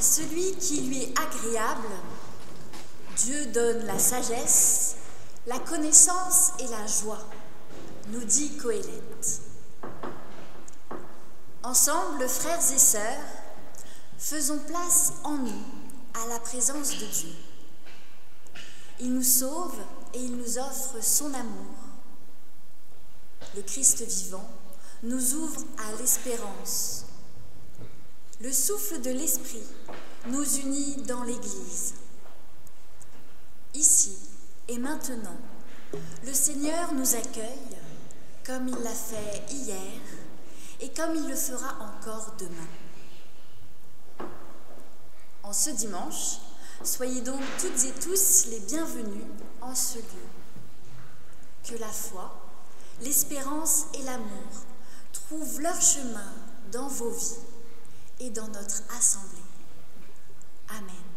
celui qui lui est agréable, Dieu donne la sagesse, la connaissance et la joie, nous dit Qoéleth. Ensemble, frères et sœurs, faisons place en nous à la présence de Dieu. Il nous sauve et il nous offre son amour. Le Christ vivant nous ouvre à l'espérance. Le souffle de l'Esprit nous unit dans l'Église. Ici et maintenant, le Seigneur nous accueille comme il l'a fait hier et comme il le fera encore demain. En ce dimanche, soyez donc toutes et tous les bienvenus en ce lieu. Que la foi, l'espérance et l'amour trouvent leur chemin dans vos vies et dans notre assemblée. Amen.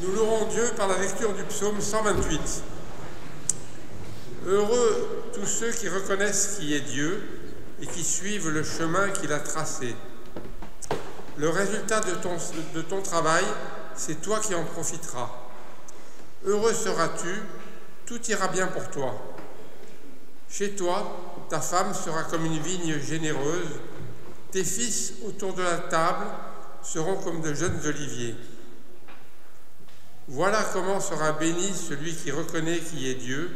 Nous louerons Dieu par la lecture du psaume 128. Heureux tous ceux qui reconnaissent qui est Dieu et qui suivent le chemin qu'il a tracé. Le résultat de ton travail, c'est toi qui en profiteras. Heureux seras-tu, tout ira bien pour toi. Chez toi, ta femme sera comme une vigne généreuse, tes fils autour de la table seront comme de jeunes oliviers. Voilà comment sera béni celui qui reconnaît qui est Dieu,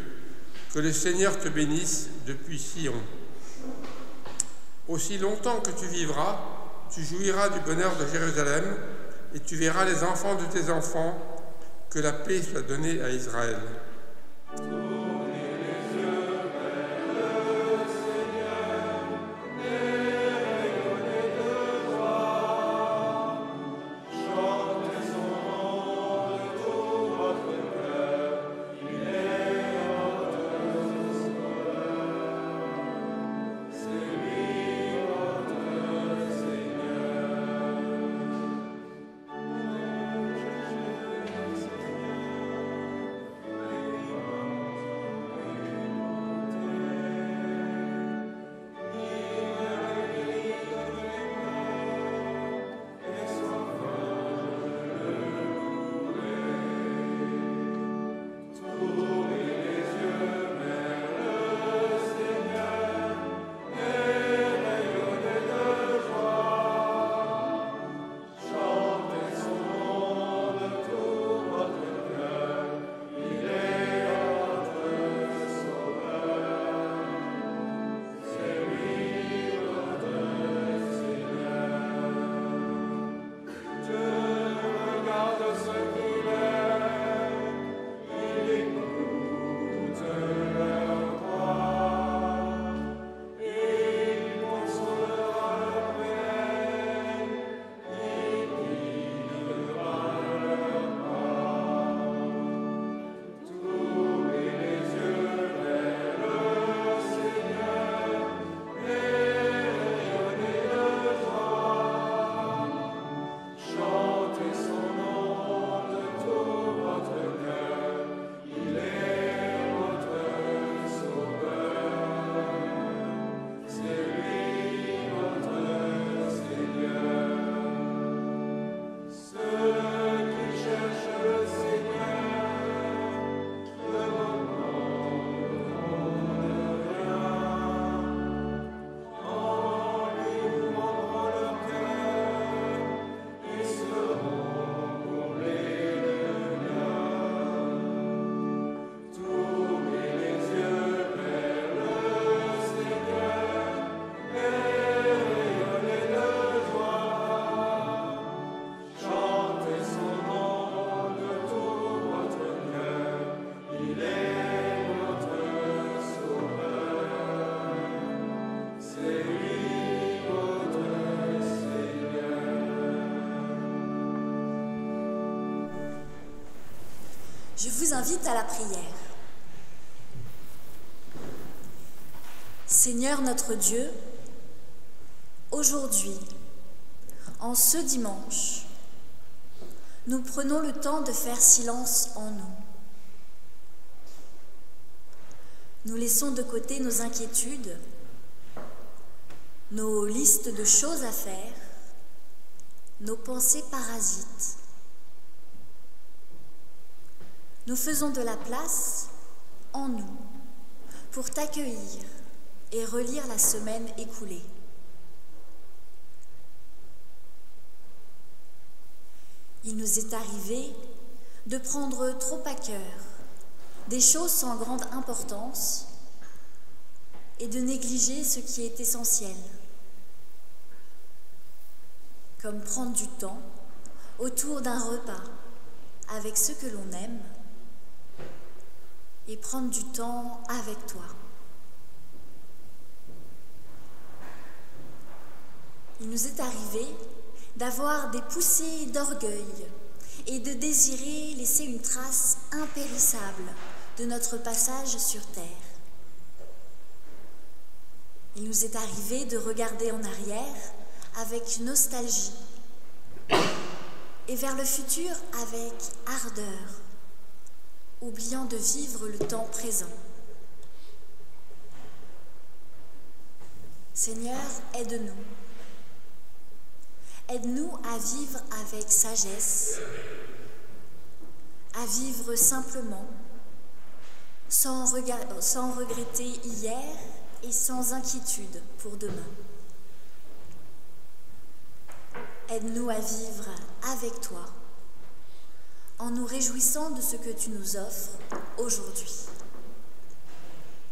que le Seigneur te bénisse depuis Sion. Aussi longtemps que tu vivras, tu jouiras du bonheur de Jérusalem et tu verras les enfants de tes enfants, que la paix soit donnée à Israël. vous invite à la prière. Seigneur notre Dieu, aujourd'hui, en ce dimanche, nous prenons le temps de faire silence en nous. Nous laissons de côté nos inquiétudes, nos listes de choses à faire, nos pensées parasites. Nous faisons de la place en nous pour t'accueillir et relire la semaine écoulée. Il nous est arrivé de prendre trop à cœur des choses sans grande importance et de négliger ce qui est essentiel, comme prendre du temps autour d'un repas avec ceux que l'on aime et prendre du temps avec toi. Il nous est arrivé d'avoir des poussées d'orgueil et de désirer laisser une trace impérissable de notre passage sur terre. Il nous est arrivé de regarder en arrière avec nostalgie et vers le futur avec ardeur, oubliant de vivre le temps présent. Seigneur, aide-nous. Aide-nous à vivre avec sagesse, à vivre simplement, sans regretter hier et sans inquiétude pour demain. Aide-nous à vivre avec toi, en nous réjouissant de ce que tu nous offres aujourd'hui.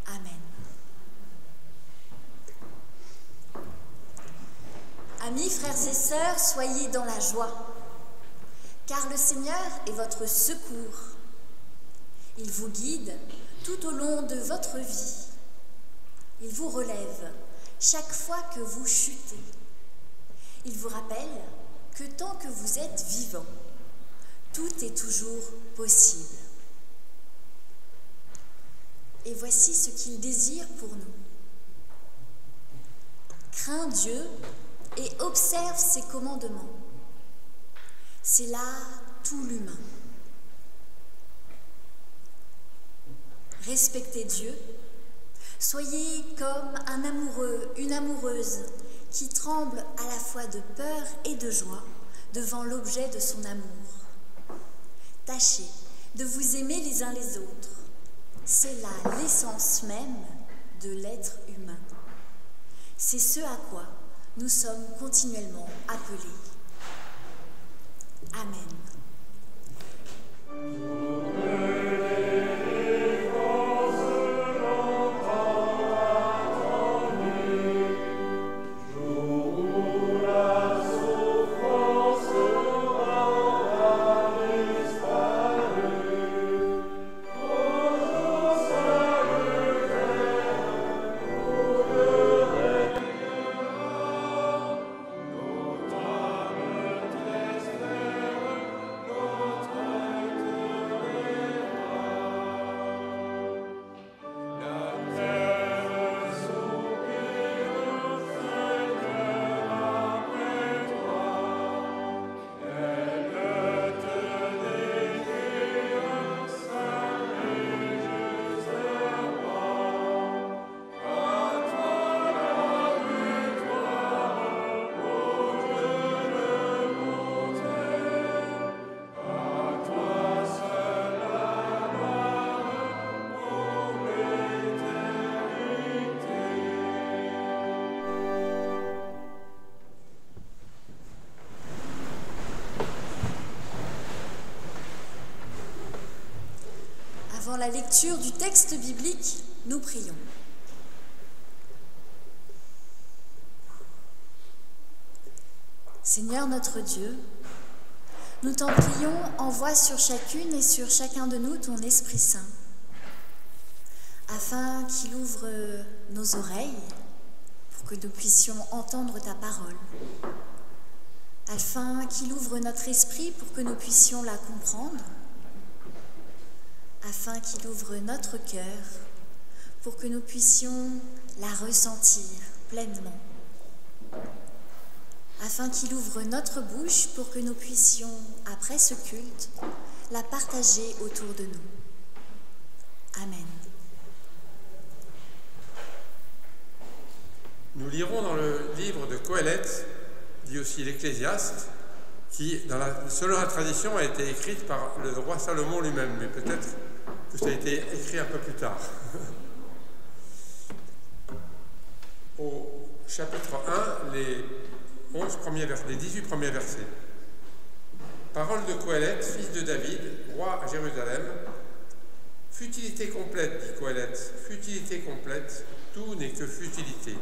Amen. Amis, frères et sœurs, soyez dans la joie, car le Seigneur est votre secours. Il vous guide tout au long de votre vie. Il vous relève chaque fois que vous chutez. Il vous rappelle que tant que vous êtes vivant, tout est toujours possible. Et voici ce qu'il désire pour nous. Crains Dieu et observe ses commandements. C'est là tout l'humain. Respectez Dieu. Soyez comme un amoureux, une amoureuse qui tremble à la fois de peur et de joie devant l'objet de son amour. Tâchez de vous aimer les uns les autres. C'est là l'essence même de l'être humain. C'est ce à quoi nous sommes continuellement appelés. Amen. Avant la lecture du texte biblique, nous prions. Seigneur notre Dieu, nous t'en prions, envoie sur chacune et sur chacun de nous ton Esprit Saint, afin qu'il ouvre nos oreilles pour que nous puissions entendre ta parole, afin qu'il ouvre notre esprit pour que nous puissions la comprendre, afin qu'il ouvre notre cœur pour que nous puissions la ressentir pleinement, afin qu'il ouvre notre bouche pour que nous puissions, après ce culte, la partager autour de nous. Amen. Nous lirons dans le livre de Qoéleth, dit aussi l'Ecclésiaste, qui, selon la tradition, a été écrite par le roi Salomon lui-même, mais peut-être que ça a été écrit un peu plus tard. Au chapitre 1, les 18 premiers versets. Parole de Qoéleth, fils de David, roi à Jérusalem. Futilité complète, dit Qoéleth, futilité complète, tout n'est que futilité.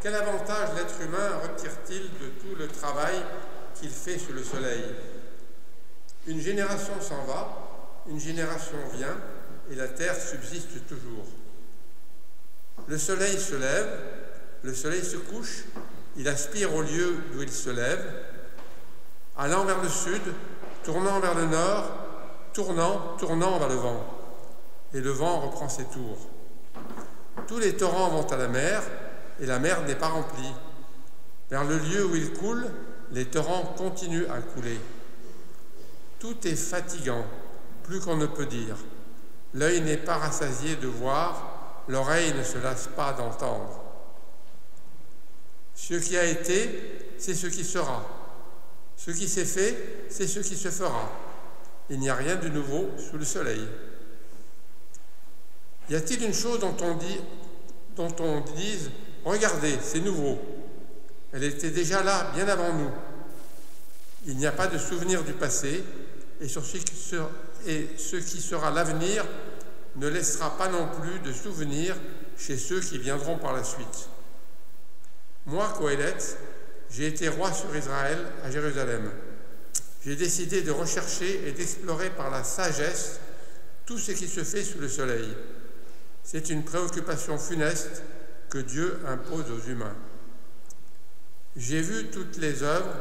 Quel avantage l'être humain retire-t-il de tout le travail qu'il fait sous le soleil? Une génération s'en va, une génération vient, et la terre subsiste toujours. Le soleil se lève, le soleil se couche, il aspire au lieu d'où il se lève, allant vers le sud, tournant vers le nord, tournant vers le vent, et le vent reprend ses tours. Tous les torrents vont à la mer, et la mer n'est pas remplie. Vers le lieu où il coule, les torrents continuent à couler. Tout est fatigant, plus qu'on ne peut dire. L'œil n'est pas rassasié de voir, l'oreille ne se lasse pas d'entendre. Ce qui a été, c'est ce qui sera. Ce qui s'est fait, c'est ce qui se fera. Il n'y a rien de nouveau sous le soleil. Y a-t-il une chose dont on dise « Regardez, c'est nouveau. Elle était déjà là, bien avant nous. » Il n'y a pas de souvenir du passé, et ce qui sera l'avenir ne laissera pas non plus de souvenir chez ceux qui viendront par la suite. Moi, Qoéleth, j'ai été roi sur Israël à Jérusalem. J'ai décidé de rechercher et d'explorer par la sagesse tout ce qui se fait sous le soleil. C'est une préoccupation funeste que Dieu impose aux humains. J'ai vu toutes les œuvres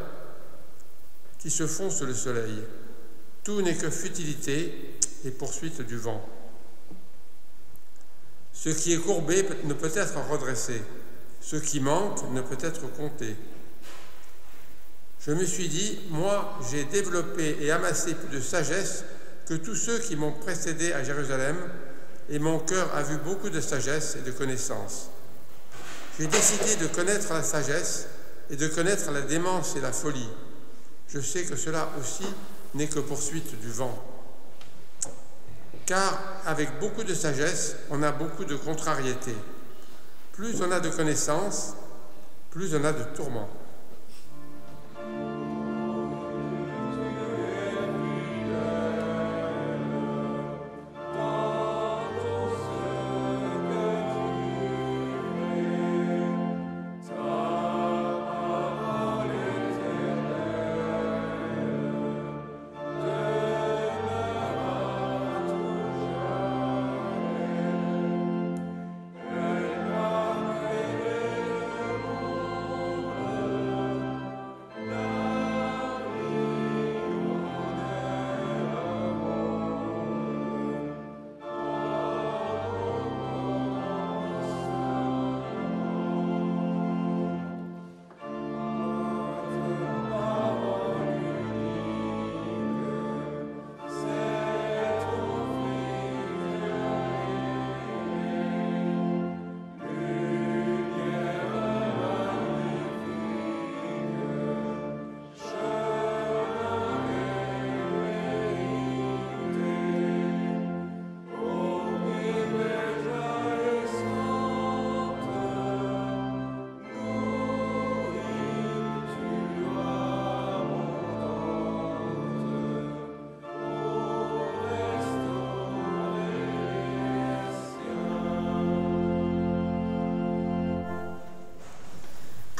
qui se font sous le soleil. Tout n'est que futilité et poursuite du vent. Ce qui est courbé ne peut être redressé. Ce qui manque ne peut être compté. Je me suis dit, moi, j'ai développé et amassé plus de sagesse que tous ceux qui m'ont précédé à Jérusalem, et mon cœur a vu beaucoup de sagesse et de connaissance. J'ai décidé de connaître la sagesse et de connaître la démence et la folie. Je sais que cela aussi n'est que poursuite du vent. Car avec beaucoup de sagesse, on a beaucoup de contrariétés. Plus on a de connaissances, plus on a de tourments.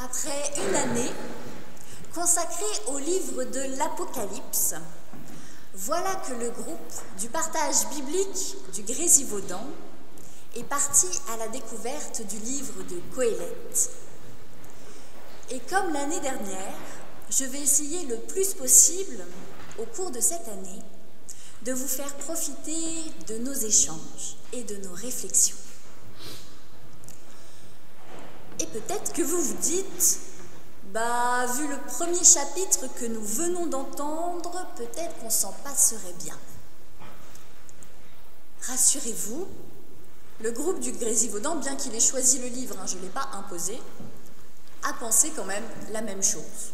Après une année consacrée au livre de l'Apocalypse, voilà que le groupe du partage biblique du Grésivaudan est parti à la découverte du livre de Qoéleth. Et comme l'année dernière, je vais essayer le plus possible, au cours de cette année, de vous faire profiter de nos échanges et de nos réflexions. Et peut-être que vous vous dites, vu le premier chapitre que nous venons d'entendre, peut-être qu'on s'en passerait bien. Rassurez-vous, le groupe du Grésivaudan, bien qu'il ait choisi le livre, je ne l'ai pas imposé, a pensé quand même la même chose.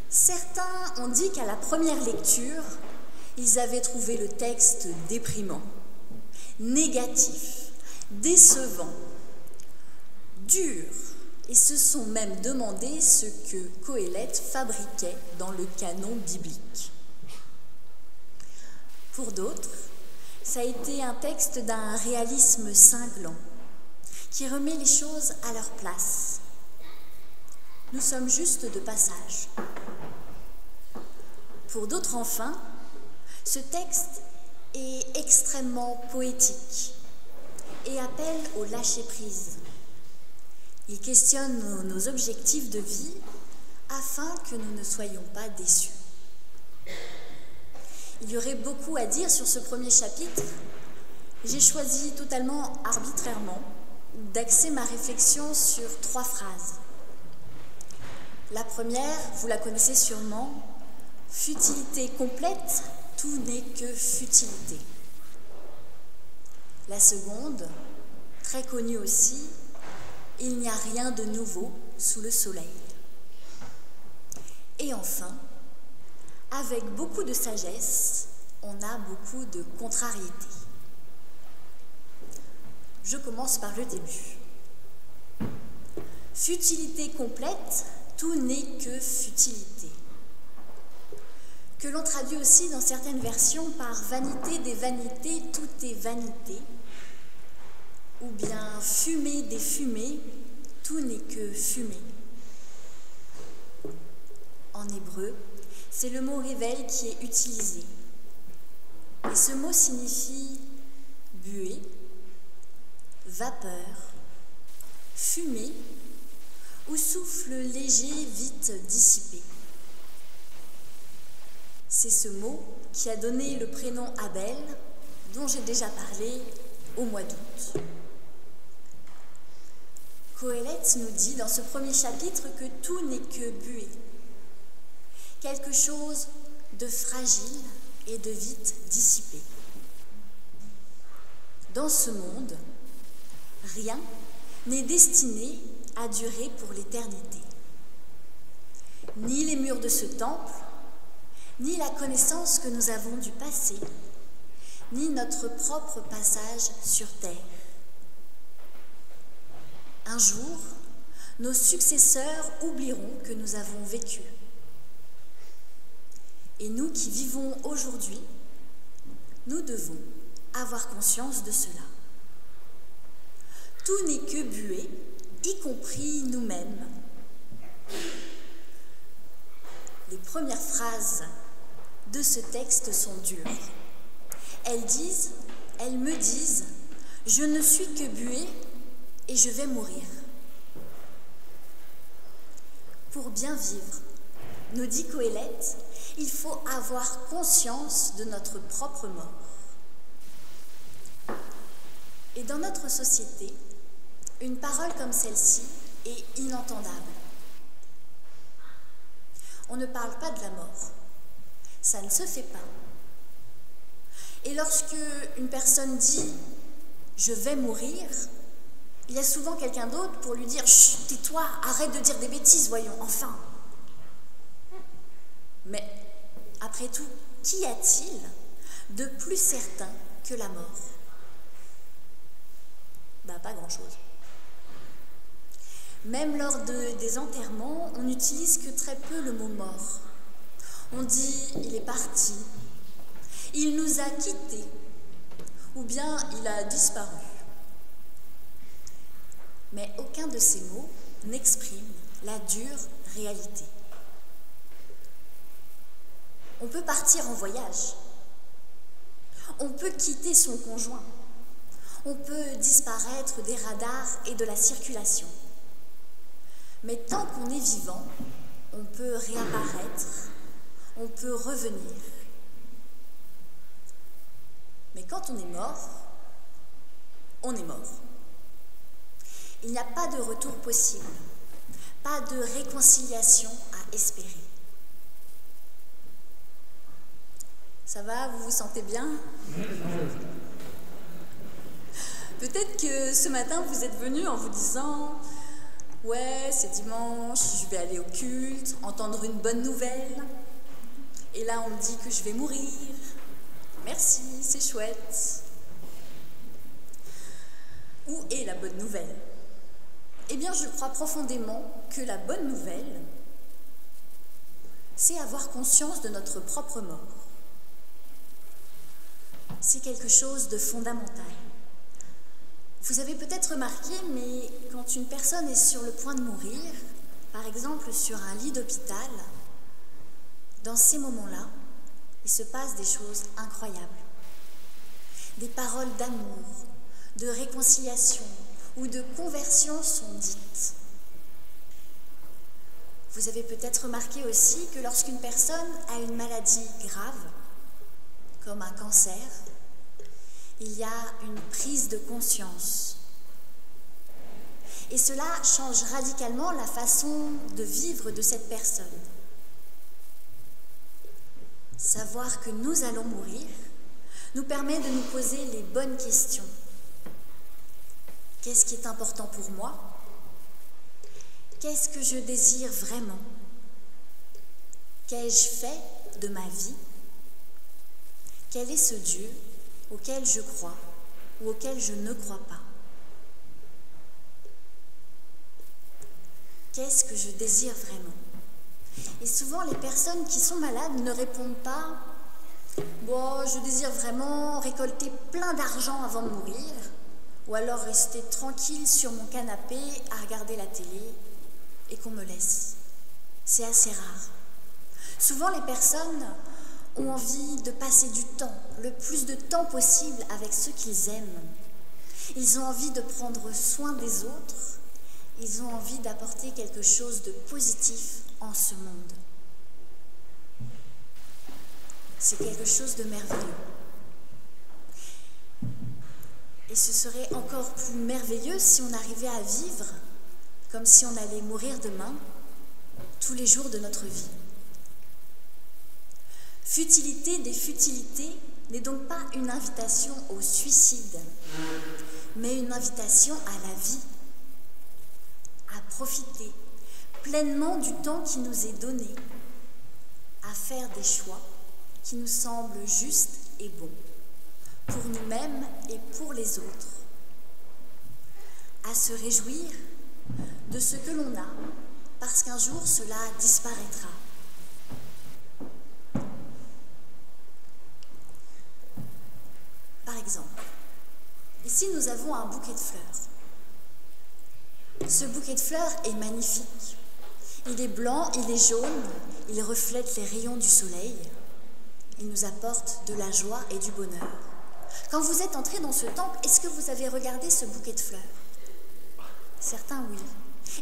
Certains ont dit qu'à la première lecture, ils avaient trouvé le texte déprimant, négatif, décevant, dur, et se sont même demandé ce que Qoéleth fabriquait dans le canon biblique. Pour d'autres, ça a été un texte d'un réalisme cinglant, qui remet les choses à leur place. Nous sommes juste de passage. Pour d'autres, enfin, ce texte est extrêmement poétique et appelle au lâcher-prise. Il questionne nos objectifs de vie afin que nous ne soyons pas déçus. Il y aurait beaucoup à dire sur ce premier chapitre. J'ai choisi totalement arbitrairement d'axer ma réflexion sur 3 phrases. La première, vous la connaissez sûrement, futilité complète, tout n'est que futilité. La seconde, très connue aussi, il n'y a rien de nouveau sous le soleil. Et enfin, avec beaucoup de sagesse, on a beaucoup de contrariété. Je commence par le début. Futilité complète, tout n'est que futilité. Que l'on traduit aussi dans certaines versions par vanité des vanités, tout est vanité. Ou bien fumée des fumées, tout n'est que fumée. En hébreu, c'est le mot révèle qui est utilisé. Et ce mot signifie buée, vapeur, fumée ou souffle léger vite dissipé. C'est ce mot qui a donné le prénom Abel, dont j'ai déjà parlé au mois d'août. Qoéleth nous dit dans ce premier chapitre que tout n'est que buée, quelque chose de fragile et de vite dissipé. Dans ce monde, rien n'est destiné à durer pour l'éternité. Ni les murs de ce temple, ni la connaissance que nous avons du passé, ni notre propre passage sur terre. Un jour, nos successeurs oublieront que nous avons vécu. Et nous qui vivons aujourd'hui, nous devons avoir conscience de cela. Tout n'est que buée, y compris nous-mêmes. Les premières phrases de ce texte sont dures. Elles me disent, je ne suis que buée et je vais mourir. Pour bien vivre, nous dit Qoéleth, il faut avoir conscience de notre propre mort. Et dans notre société, une parole comme celle-ci est inentendable. On ne parle pas de la mort. Ça ne se fait pas. Et lorsque une personne dit « je vais mourir », il y a souvent quelqu'un d'autre pour lui dire « chut, tais-toi, arrête de dire des bêtises, voyons, enfin ». Mais après tout, qu'y a-t-il de plus certain que la mort? Pas grand-chose. Même lors des enterrements, on n'utilise que très peu le mot mort. On dit « il est parti »,« il nous a quittés » ou bien « il a disparu ». Mais aucun de ces mots n'exprime la dure réalité. On peut partir en voyage, on peut quitter son conjoint, on peut disparaître des radars et de la circulation. Mais tant qu'on est vivant, on peut réapparaître, on peut revenir. Mais quand on est mort, on est mort. Il n'y a pas de retour possible, pas de réconciliation à espérer. Ça va, vous vous sentez bien? Peut-être que ce matin, vous êtes venu en vous disant « Ouais, c'est dimanche, je vais aller au culte, entendre une bonne nouvelle. Et là, on me dit que je vais mourir. Merci, c'est chouette. » Où est la bonne nouvelle? Eh bien, je crois profondément que la bonne nouvelle, c'est avoir conscience de notre propre mort. C'est quelque chose de fondamental. Vous avez peut-être remarqué, mais quand une personne est sur le point de mourir, par exemple sur un lit d'hôpital, dans ces moments-là, il se passe des choses incroyables. Des paroles d'amour, de réconciliation ou de conversion sont dites. Vous avez peut-être remarqué aussi que lorsqu'une personne a une maladie grave, comme un cancer, il y a une prise de conscience. Et cela change radicalement la façon de vivre de cette personne. Savoir que nous allons mourir nous permet de nous poser les bonnes questions. Qu'est-ce qui est important pour moi? Qu'est-ce que je désire vraiment? Qu'ai-je fait de ma vie? Quel est ce Dieu auquel je crois ou auquel je ne crois pas? Qu'est-ce que je désire vraiment? Et souvent, les personnes qui sont malades ne répondent pas « Bon, je désire vraiment récolter plein d'argent avant de mourir » ou alors rester tranquille sur mon canapé à regarder la télé et qu'on me laisse. C'est assez rare. Souvent, les personnes ont envie de passer du temps, le plus de temps possible avec ceux qu'ils aiment. Ils ont envie de prendre soin des autres. Ils ont envie d'apporter quelque chose de positif en ce monde. C'est quelque chose de merveilleux. Et ce serait encore plus merveilleux si on arrivait à vivre comme si on allait mourir demain, tous les jours de notre vie. Futilité des futilités n'est donc pas une invitation au suicide, mais une invitation à la vie, à profiter pleinement du temps qui nous est donné, à faire des choix qui nous semblent justes et bons, pour nous-mêmes et pour les autres, à se réjouir de ce que l'on a, parce qu'un jour cela disparaîtra. Par exemple, ici nous avons un bouquet de fleurs. Ce bouquet de fleurs est magnifique. Il est blanc, il est jaune, il reflète les rayons du soleil. Il nous apporte de la joie et du bonheur. Quand vous êtes entré dans ce temple, est-ce que vous avez regardé ce bouquet de fleurs? Certains, oui.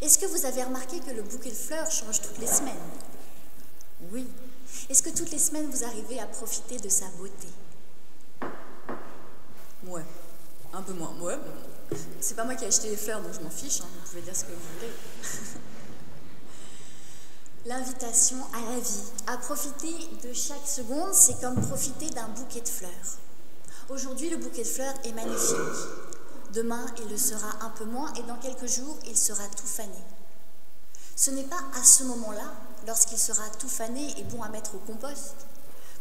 Est-ce que vous avez remarqué que le bouquet de fleurs change toutes les semaines? Oui. Est-ce que toutes les semaines, vous arrivez à profiter de sa beauté? Ouais. Un peu moins. Ouais. C'est pas moi qui ai acheté les fleurs, donc je m'en fiche. Hein. Vous pouvez dire ce que vous voulez. L'invitation à la vie, à profiter de chaque seconde, c'est comme profiter d'un bouquet de fleurs. Aujourd'hui, le bouquet de fleurs est magnifique. Demain, il le sera un peu moins et dans quelques jours, il sera tout fané. Ce n'est pas à ce moment-là, lorsqu'il sera tout fané et bon à mettre au compost,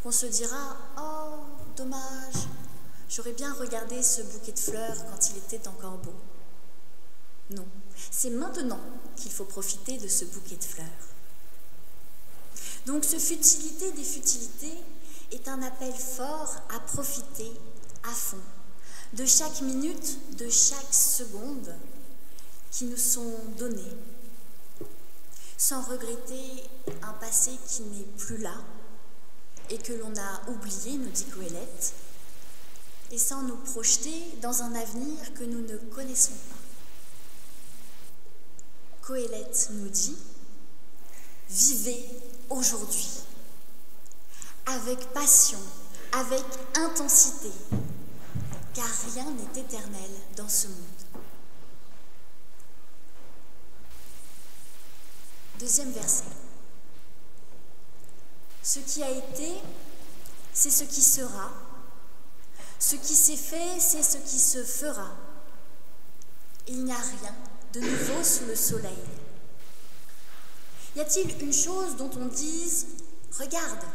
qu'on se dira « Oh, dommage, j'aurais bien regardé ce bouquet de fleurs quand il était encore beau. » Non, c'est maintenant qu'il faut profiter de ce bouquet de fleurs. Donc, ce futilité des futilités est un appel fort à profiter à fond de chaque minute, de chaque seconde qui nous sont données, sans regretter un passé qui n'est plus là et que l'on a oublié, nous dit Coëlette, et sans nous projeter dans un avenir que nous ne connaissons pas. Coëlette nous dit « Vivez aujourd'hui, avec passion, avec intensité, car rien n'est éternel dans ce monde. Deuxième verset. Ce qui a été, c'est ce qui sera. Ce qui s'est fait, c'est ce qui se fera. Il n'y a rien de nouveau sous le soleil. Y a-t-il une chose dont on dise « Regarde,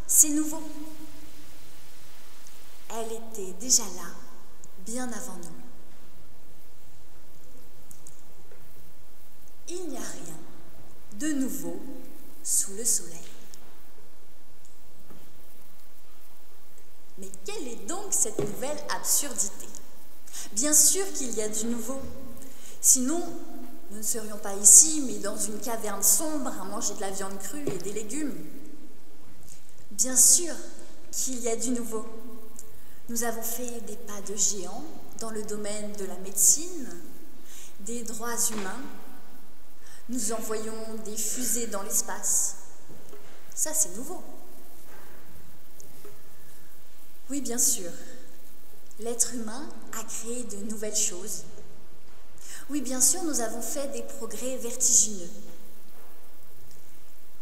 c'est nouveau ». Elle était déjà là, bien avant nous. Il n'y a rien de nouveau sous le soleil. Mais quelle est donc cette nouvelle absurdité? Bien sûr qu'il y a du nouveau. Sinon, nous ne serions pas ici, mais dans une caverne sombre à manger de la viande crue et des légumes. Bien sûr qu'il y a du nouveau. Nous avons fait des pas de géant dans le domaine de la médecine, des droits humains. Nous envoyons des fusées dans l'espace. Ça, c'est nouveau. Oui, bien sûr, l'être humain a créé de nouvelles choses. Oui, bien sûr, nous avons fait des progrès vertigineux.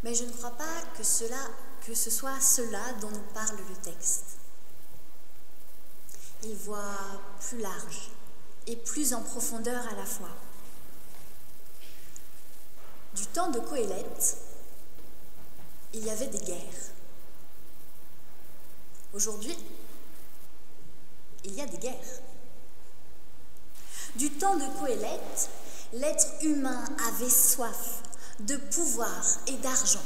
Mais je ne crois pas que ce soit cela dont nous parle le texte. Il voit plus large et plus en profondeur à la fois. Du temps de Qoéleth, il y avait des guerres. Aujourd'hui, il y a des guerres. Du temps de Qoéleth, l'être humain avait soif de pouvoir et d'argent.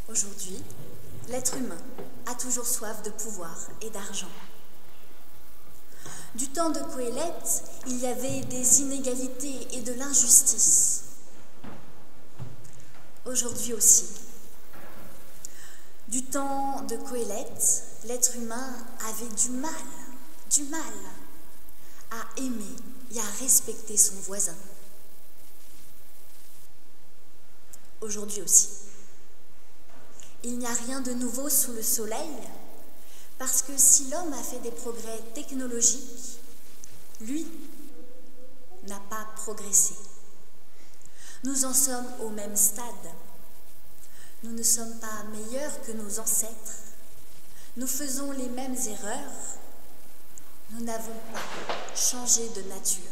Aujourd'hui, l'être humain a toujours soif de pouvoir et d'argent. Du temps de Qoéleth, il y avait des inégalités et de l'injustice. Aujourd'hui aussi. Du temps de Qoéleth, l'être humain avait du mal à aimer et à respecter son voisin. Aujourd'hui aussi. Il n'y a rien de nouveau sous le soleil, parce que si l'homme a fait des progrès technologiques, lui n'a pas progressé. Nous en sommes au même stade. Nous ne sommes pas meilleurs que nos ancêtres. Nous faisons les mêmes erreurs. Nous n'avons pas changé de nature.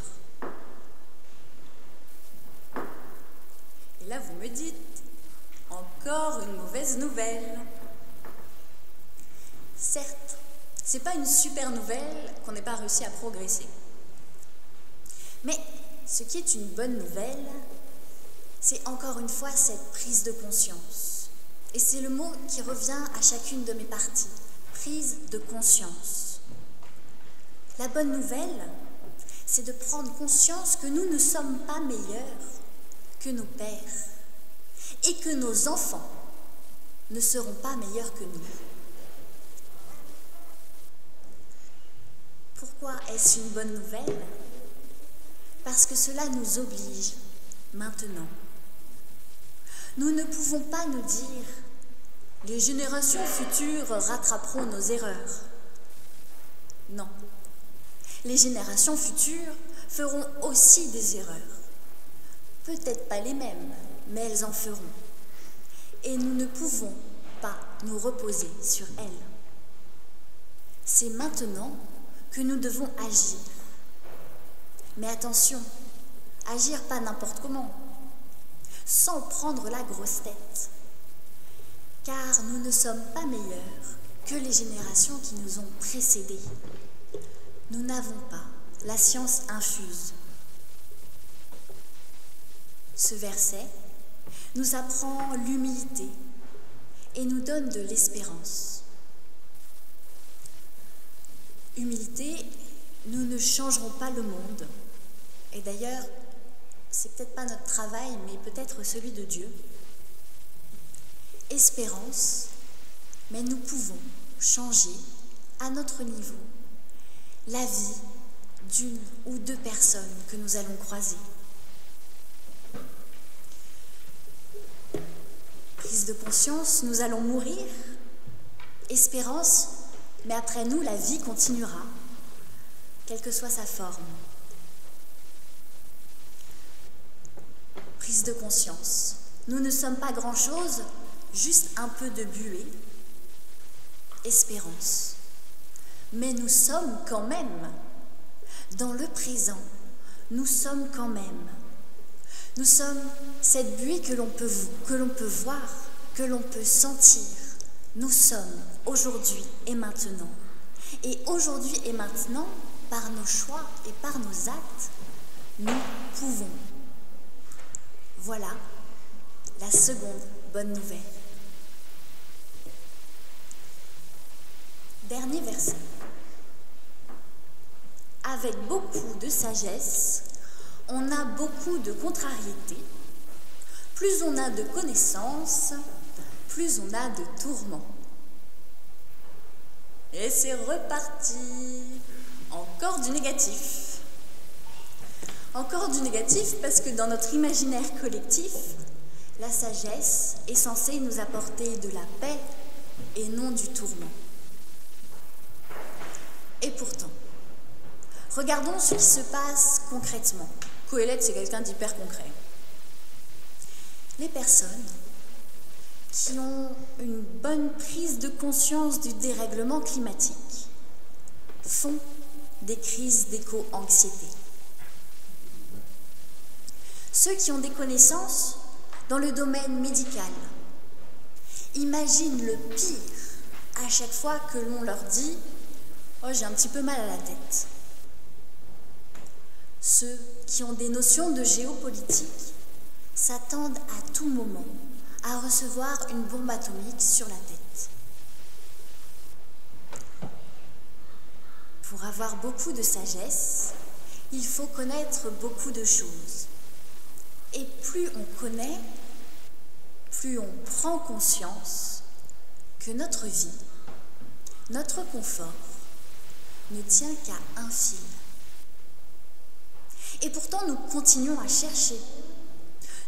Et là, vous me dites, encore une mauvaise nouvelle. Certes, c'est pas une super nouvelle qu'on n'ait pas réussi à progresser. Mais ce qui est une bonne nouvelle, c'est encore une fois cette prise de conscience. Et c'est le mot qui revient à chacune de mes parties, prise de conscience. La bonne nouvelle, c'est de prendre conscience que nous ne sommes pas meilleurs que nos pères et que nos enfants ne seront pas meilleurs que nous. Pourquoi est-ce une bonne nouvelle? Parce que cela nous oblige maintenant. Nous ne pouvons pas nous dire « les générations futures rattraperont nos erreurs ». Non. Les générations futures feront aussi des erreurs. Peut-être pas les mêmes, mais elles en feront. Et nous ne pouvons pas nous reposer sur elles. C'est maintenant que nous devons agir. Mais attention, agir pas n'importe comment, sans prendre la grosse tête. Car nous ne sommes pas meilleurs que les générations qui nous ont précédés. Nous n'avons pas la science infuse. Ce verset nous apprend l'humilité et nous donne de l'espérance. Humilité, nous ne changerons pas le monde. Et d'ailleurs, c'est peut-être pas notre travail, mais peut-être celui de Dieu. Espérance, mais nous pouvons changer à notre niveau la vie d'une ou deux personnes que nous allons croiser. Prise de conscience, nous allons mourir. Espérance, mais après nous, la vie continuera, quelle que soit sa forme. Prise de conscience. Nous ne sommes pas grand-chose, juste un peu de buée. Espérance. Mais nous sommes quand même, dans le présent, nous sommes quand même. Nous sommes cette buée que l'on peut voir, que l'on peut sentir. Nous sommes aujourd'hui et maintenant. Et aujourd'hui et maintenant, par nos choix et par nos actes, nous pouvons. Voilà la seconde bonne nouvelle. Dernier verset. Avec beaucoup de sagesse, on a beaucoup de contrariétés. Plus on a de connaissances, plus on a de tourments. Et c'est reparti. Encore du négatif. Encore du négatif parce que dans notre imaginaire collectif, la sagesse est censée nous apporter de la paix et non du tourment. Et pourtant, regardons ce qui se passe concrètement. Coëlette, c'est quelqu'un d'hyper concret. Les personnes qui ont une bonne prise de conscience du dérèglement climatique font des crises d'éco-anxiété. Ceux qui ont des connaissances dans le domaine médical imaginent le pire à chaque fois que l'on leur dit « Oh, j'ai un petit peu mal à la tête ». Ceux qui ont des notions de géopolitique s'attendent à tout moment à recevoir une bombe atomique sur la tête. Pour avoir beaucoup de sagesse, il faut connaître beaucoup de choses. Et plus on connaît, plus on prend conscience que notre vie, notre confort, ne tient qu'à un fil. Et pourtant, nous continuons à chercher.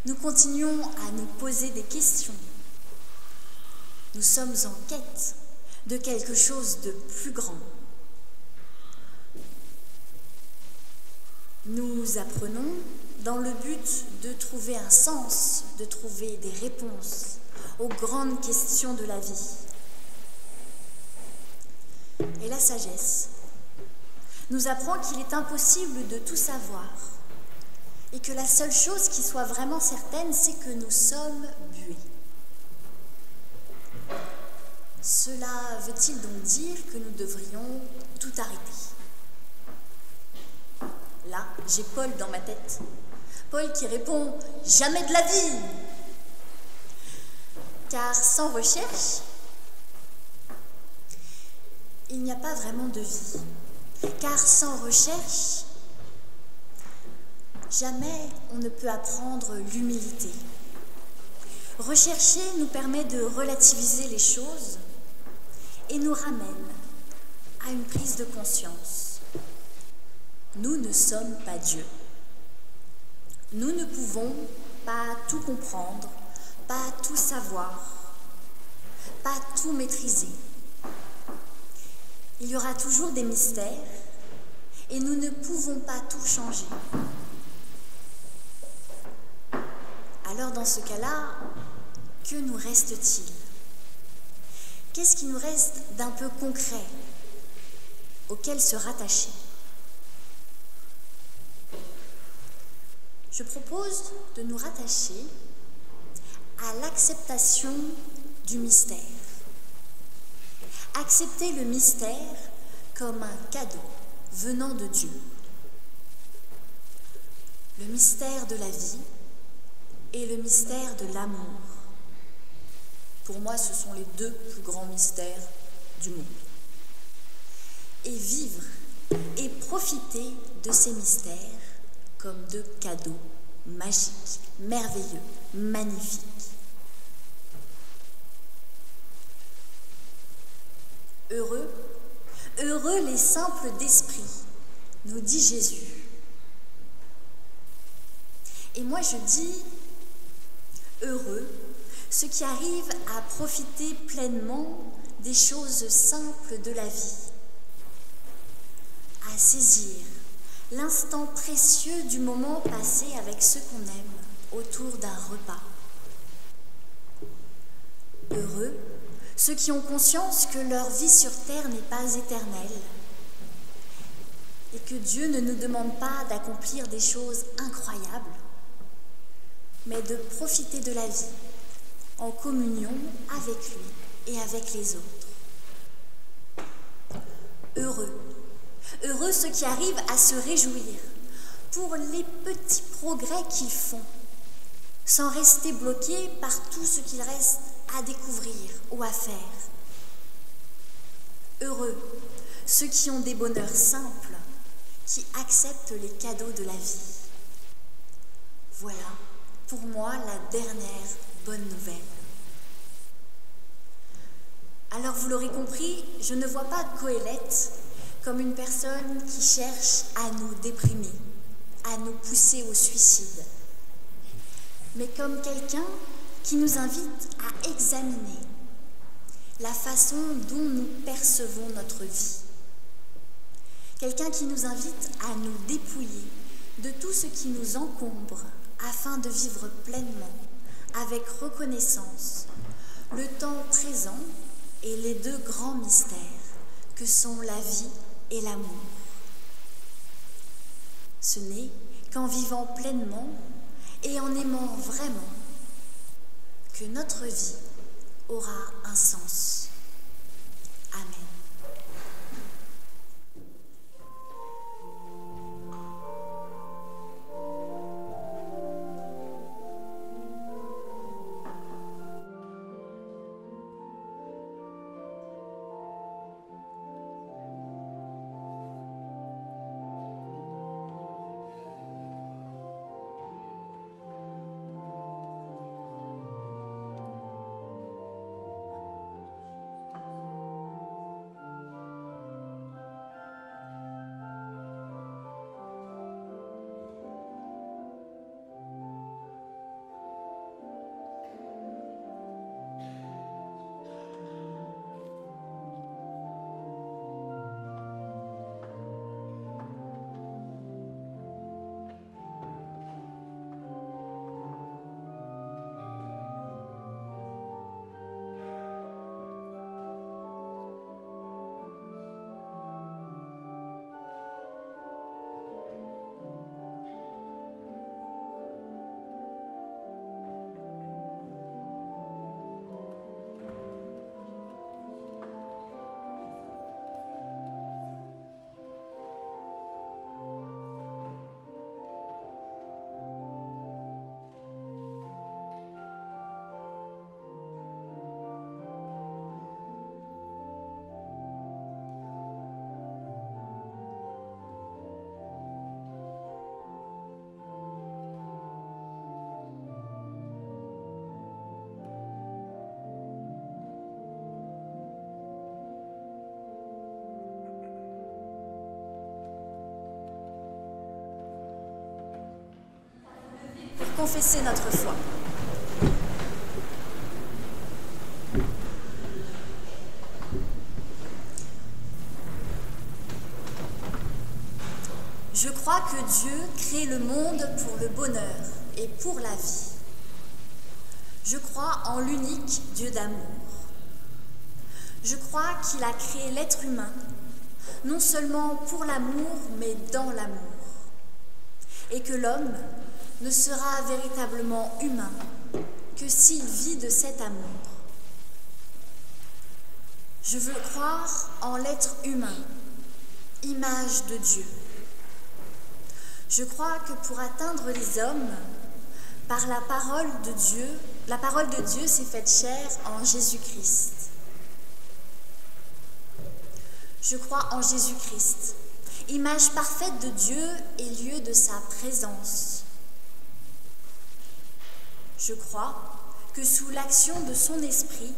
Nous continuons à nous poser des questions. Nous sommes en quête de quelque chose de plus grand. Nous apprenons dans le but de trouver un sens, de trouver des réponses aux grandes questions de la vie. Et la sagesse nous apprend qu'il est impossible de tout savoir et que la seule chose qui soit vraiment certaine, c'est que nous sommes bués. Cela veut-il donc dire que nous devrions tout arrêter? Là, j'ai Paul dans ma tête. Paul qui répond « Jamais de la vie !» Car sans recherche, il n'y a pas vraiment de vie. Car sans recherche, jamais on ne peut apprendre l'humilité. Rechercher nous permet de relativiser les choses et nous ramène à une prise de conscience. Nous ne sommes pas Dieu. Nous ne pouvons pas tout comprendre, pas tout savoir, pas tout maîtriser. Il y aura toujours des mystères et nous ne pouvons pas tout changer. Alors dans ce cas-là, que nous reste-t-il? Qu'est-ce qui nous reste d'un peu concret auquel se rattacher? Je propose de nous rattacher à l'acceptation du mystère. Accepter le mystère comme un cadeau venant de Dieu. Le mystère de la vie et le mystère de l'amour. Pour moi, ce sont les deux plus grands mystères du monde. Et vivre et profiter de ces mystères comme de cadeaux magiques, merveilleux, magnifiques. Heureux, heureux les simples d'esprit, nous dit Jésus. Et moi je dis, heureux ceux qui arrivent à profiter pleinement des choses simples de la vie, à saisir l'instant précieux du moment passé avec ceux qu'on aime autour d'un repas. Heureux ceux qui ont conscience que leur vie sur terre n'est pas éternelle et que Dieu ne nous demande pas d'accomplir des choses incroyables, mais de profiter de la vie en communion avec lui et avec les autres. Heureux ceux qui arrivent à se réjouir pour les petits progrès qu'ils font, sans rester bloqués par tout ce qu'il reste à découvrir ou à faire. Heureux ceux qui ont des bonheurs simples, qui acceptent les cadeaux de la vie. Voilà, pour moi, la dernière bonne nouvelle. Alors vous l'aurez compris, je ne vois pas Qoéleth comme une personne qui cherche à nous déprimer, à nous pousser au suicide, mais comme quelqu'un qui nous invite à examiner la façon dont nous percevons notre vie. Quelqu'un qui nous invite à nous dépouiller de tout ce qui nous encombre afin de vivre pleinement, avec reconnaissance, le temps présent et les deux grands mystères que sont la vie et l'amour. Ce n'est qu'en vivant pleinement et en aimant vraiment que notre vie aura un sens. Amen. Confesser notre foi. Je crois que Dieu crée le monde pour le bonheur et pour la vie. Je crois en l'unique Dieu d'amour. Je crois qu'il a créé l'être humain, non seulement pour l'amour, mais dans l'amour, et que l'homme ne sera véritablement humain que s'il vit de cet amour. Je veux croire en l'être humain, image de Dieu. Je crois que pour atteindre les hommes, par la parole de Dieu s'est faite chair en Jésus-Christ. Je crois en Jésus-Christ, image parfaite de Dieu et lieu de sa présence. Je crois que sous l'action de son esprit,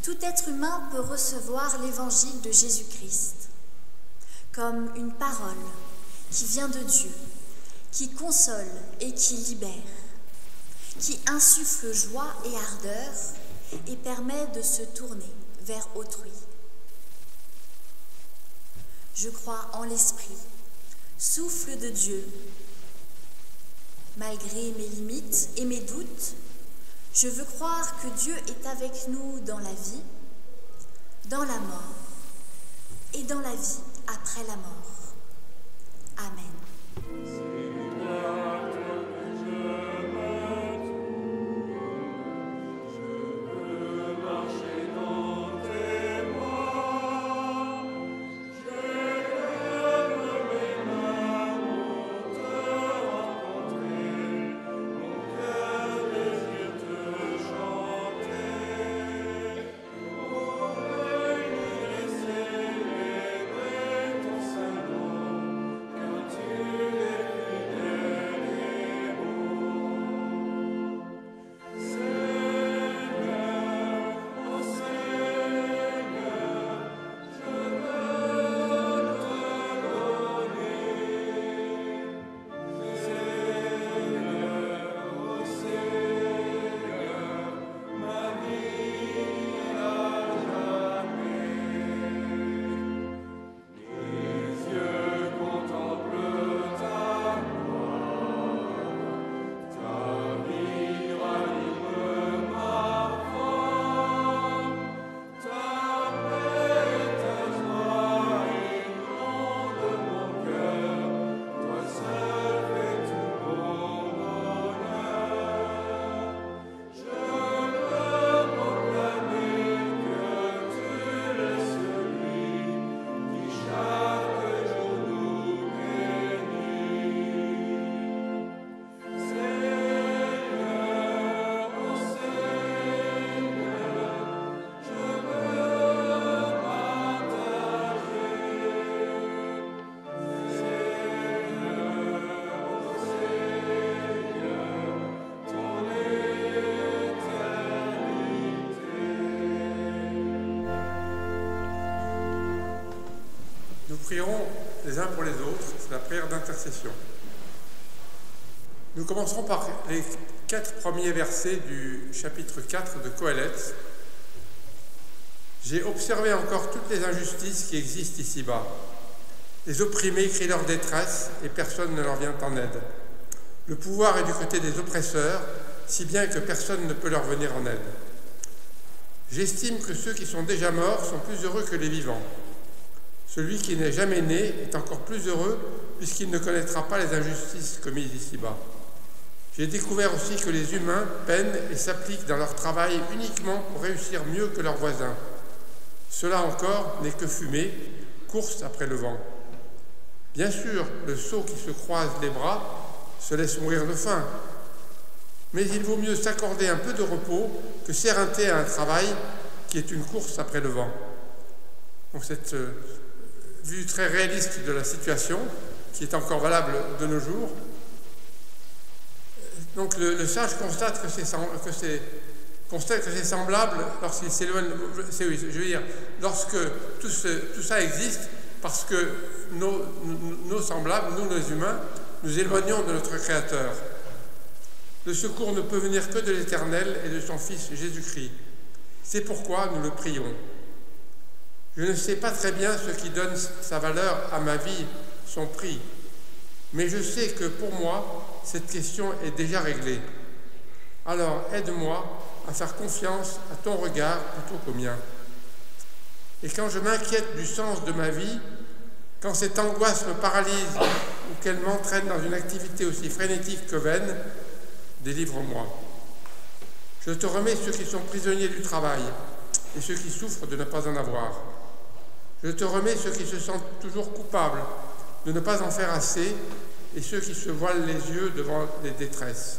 tout être humain peut recevoir l'évangile de Jésus-Christ comme une parole qui vient de Dieu, qui console et qui libère, qui insuffle joie et ardeur et permet de se tourner vers autrui. Je crois en l'Esprit, souffle de Dieu. Malgré mes limites et mes doutes, je veux croire que Dieu est avec nous dans la vie, dans la mort et dans la vie après la mort. Amen. Nous prierons les uns pour les autres, c'est la prière d'intercession. Nous commencerons par les 4 premiers versets du chapitre 4 de Qoheleth. J'ai observé encore toutes les injustices qui existent ici-bas. Les opprimés crient leur détresse et personne ne leur vient en aide. Le pouvoir est du côté des oppresseurs, si bien que personne ne peut leur venir en aide. J'estime que ceux qui sont déjà morts sont plus heureux que les vivants. Celui qui n'est jamais né est encore plus heureux puisqu'il ne connaîtra pas les injustices commises ici-bas. J'ai découvert aussi que les humains peinent et s'appliquent dans leur travail uniquement pour réussir mieux que leurs voisins. Cela encore n'est que fumée, course après le vent. Bien sûr, le sot qui se croise les bras se laisse mourir de faim. Mais il vaut mieux s'accorder un peu de repos que s'éreinter à un travail qui est une course après le vent. Donc cette vue très réaliste de la situation, qui est encore valable de nos jours. Donc le sage constate que c'est semblable lorsqu'il s'éloigne, lorsque tout ça existe, parce que nos semblables, nous les humains, nous éloignons de notre Créateur. Le secours ne peut venir que de l'Éternel et de son Fils Jésus-Christ. C'est pourquoi nous le prions. Je ne sais pas très bien ce qui donne sa valeur à ma vie, son prix, mais je sais que pour moi, cette question est déjà réglée. Alors aide-moi à faire confiance à ton regard plutôt qu'au mien. Et quand je m'inquiète du sens de ma vie, quand cette angoisse me paralyse ou qu'elle m'entraîne dans une activité aussi frénétique que vaine, délivre-moi. Je te remets ceux qui sont prisonniers du travail et ceux qui souffrent de ne pas en avoir. Je te remets ceux qui se sentent toujours coupables de ne pas en faire assez et ceux qui se voilent les yeux devant les détresses.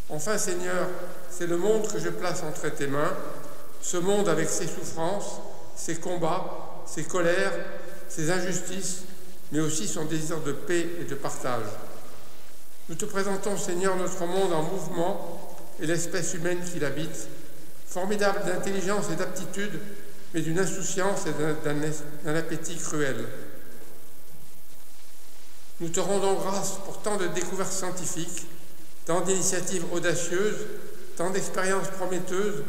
Enfin, Seigneur, c'est le monde que je place entre tes mains, ce monde avec ses souffrances, ses combats, ses colères, ses injustices, mais aussi son désir de paix et de partage. Nous te présentons, Seigneur, notre monde en mouvement et l'espèce humaine qui l'habite, formidable d'intelligence et d'aptitude, mais d'une insouciance et d'un appétit cruel. Nous te rendons grâce pour tant de découvertes scientifiques, tant d'initiatives audacieuses, tant d'expériences prometteuses,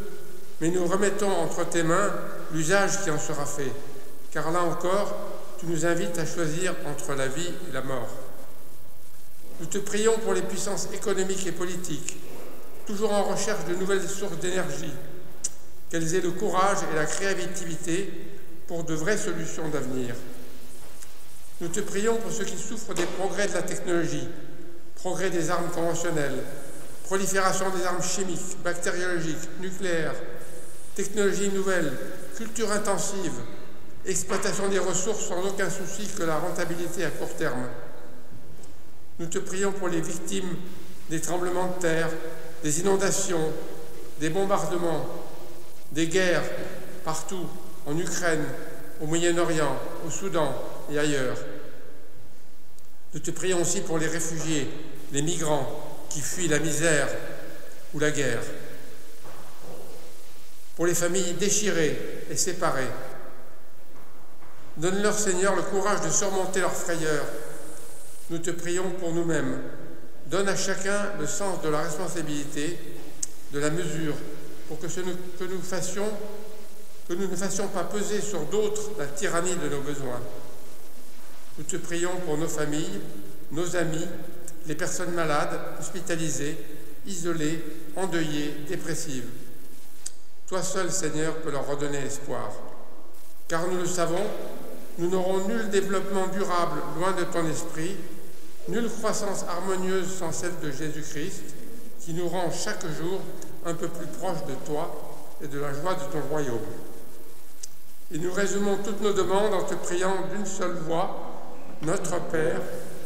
mais nous remettons entre tes mains l'usage qui en sera fait, car là encore, tu nous invites à choisir entre la vie et la mort. Nous te prions pour les puissances économiques et politiques, toujours en recherche de nouvelles sources d'énergie, qu'elles aient le courage et la créativité pour de vraies solutions d'avenir. Nous te prions pour ceux qui souffrent des progrès de la technologie, progrès des armes conventionnelles, prolifération des armes chimiques, bactériologiques, nucléaires, technologies nouvelles, culture intensive, exploitation des ressources sans aucun souci que la rentabilité à court terme. Nous te prions pour les victimes des tremblements de terre, des inondations, des bombardements, des guerres partout, en Ukraine, au Moyen-Orient, au Soudan et ailleurs. Nous te prions aussi pour les réfugiés, les migrants qui fuient la misère ou la guerre, pour les familles déchirées et séparées. Donne-leur, Seigneur, le courage de surmonter leurs frayeurs. Nous te prions pour nous-mêmes. Donne à chacun le sens de la responsabilité, de la mesure, pour que nous ne fassions pas peser sur d'autres la tyrannie de nos besoins. Nous te prions pour nos familles, nos amis, les personnes malades, hospitalisées, isolées, endeuillées, dépressives. Toi seul, Seigneur, peux leur redonner espoir. Car nous le savons, nous n'aurons nul développement durable loin de ton esprit, nulle croissance harmonieuse sans celle de Jésus-Christ, qui nous rend chaque jour un peu plus proches de toi et de la joie de ton royaume. Et nous résumons toutes nos demandes en te priant d'une seule voix, Notre Père,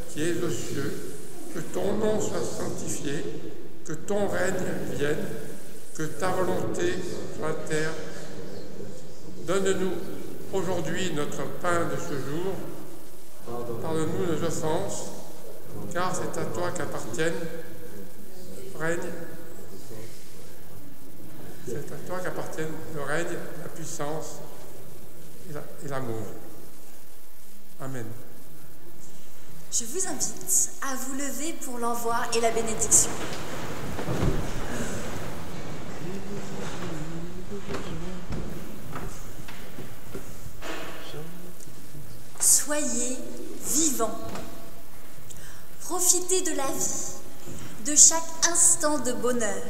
qui es aux cieux, que ton nom soit sanctifié, que ton règne vienne, que ta volonté sur la terre. Donne-nous aujourd'hui notre pain de ce jour. Pardonne-nous nos offenses, car c'est à toi qu'appartiennent le règne, la puissance et l'amour. Amen. Je vous invite à vous lever pour l'envoi et la bénédiction. Soyez vivants. Profitez de la vie, de chaque instant de bonheur.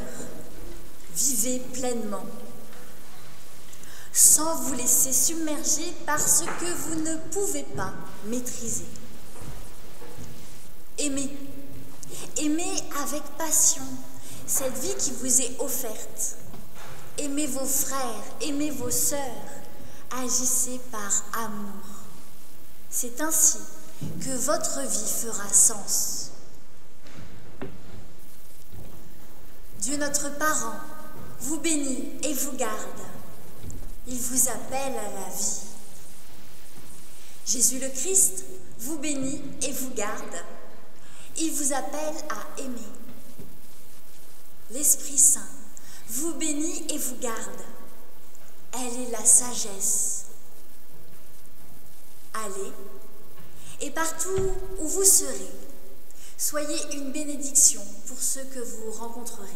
Vivez pleinement, sans vous laisser submerger par ce que vous ne pouvez pas maîtriser. Aimez. Aimez avec passion cette vie qui vous est offerte. Aimez vos frères, aimez vos sœurs. Agissez par amour. C'est ainsi que votre vie fera sens. Dieu notre parent vous bénit et vous garde. Il vous appelle à la vie. Jésus le Christ vous bénit et vous garde. Il vous appelle à aimer. L'Esprit Saint vous bénit et vous garde. Elle est la sagesse. Allez, et partout où vous serez, soyez une bénédiction pour ceux que vous rencontrerez.